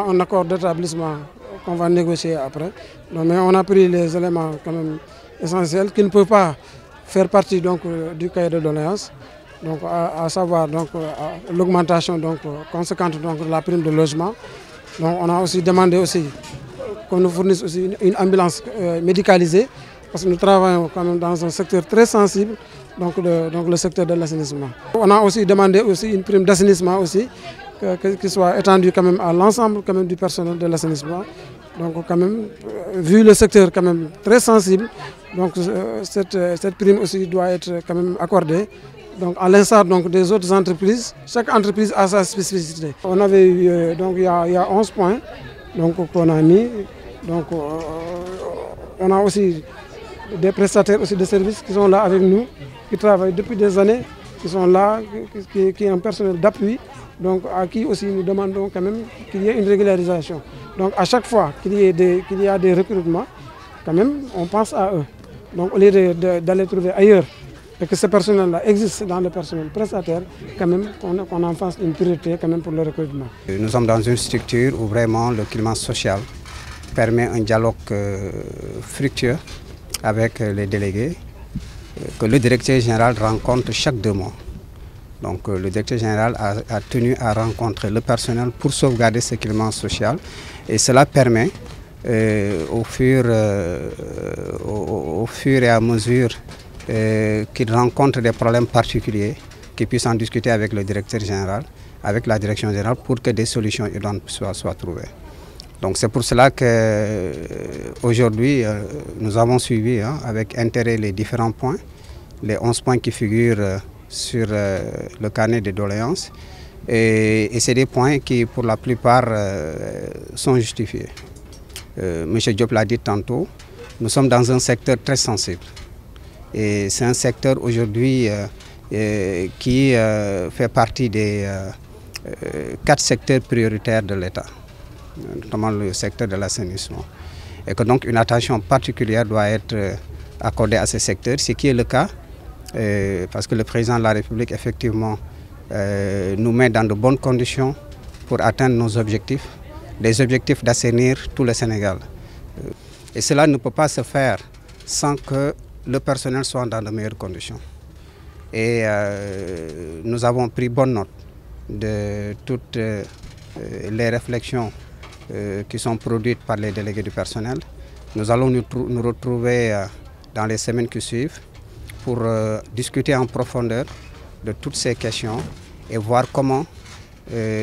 un accord d'établissement qu'on va négocier après. Donc, mais on a pris les éléments quand même essentiels qui ne peuvent pas faire partie donc, du cahier de doléances. Donc, à savoir l'augmentation conséquente donc, de la prime de logement. Donc, on a aussi demandé qu'on nous fournisse aussi une ambulance médicalisée, parce que nous travaillons quand même dans un secteur très sensible, donc le secteur de l'assainissement. On a aussi demandé une prime d'assainissement aussi, qui soit étendue quand même à l'ensemble du personnel de l'assainissement. Donc quand même, vu le secteur quand même très sensible, donc cette prime aussi doit être quand même accordée. Donc à l'instar des autres entreprises, chaque entreprise a sa spécificité. On avait eu il y a 11 points qu'on a mis. Donc on a aussi des prestataires aussi de services qui sont là avec nous, qui travaillent depuis des années, qui sont là, qui est un personnel d'appui, donc à qui aussi nous demandons quand même qu'il y ait une régularisation. Donc à chaque fois qu'il y a des recrutements, quand même on pense à eux. Donc au lieu d'aller trouver ailleurs et que ce personnel-là existe dans le personnel prestataire, quand même qu'on en fasse une priorité quand même pour le recrutement. Nous sommes dans une structure où vraiment le climat social permet un dialogue fructueux avec les délégués que le directeur général rencontre chaque 2 mois. Donc le directeur général a tenu à rencontrer le personnel pour sauvegarder ce climat social, et cela permet au fur et à mesure qu'il rencontre des problèmes particuliers, qu'il puisse en discuter avec le directeur général, avec la direction générale, pour que des solutions idéales soient trouvées. Donc c'est pour cela qu'aujourd'hui nous avons suivi avec intérêt les différents points, les 11 points qui figurent sur le carnet de doléances, et c'est des points qui pour la plupart sont justifiés. M. Diop l'a dit tantôt, nous sommes dans un secteur très sensible, et c'est un secteur aujourd'hui qui fait partie des 4 secteurs prioritaires de l'État, notamment le secteur de l'assainissement. Et que donc une attention particulière doit être accordée à ce secteur, ce qui est le cas, parce que le président de la République effectivement nous met dans de bonnes conditions pour atteindre nos objectifs, les objectifs d'assainir tout le Sénégal. Et cela ne peut pas se faire sans que le personnel soit dans de meilleures conditions. Et nous avons pris bonne note de toutes les réflexions qui sont produites par les délégués du personnel. Nous allons nous retrouver dans les semaines qui suivent pour discuter en profondeur de toutes ces questions et voir comment,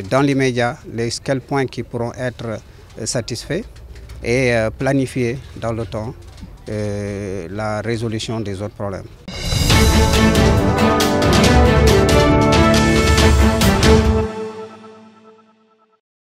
dans l'immédiat, quels points qui pourront être satisfaits, et planifier dans le temps la résolution des autres problèmes.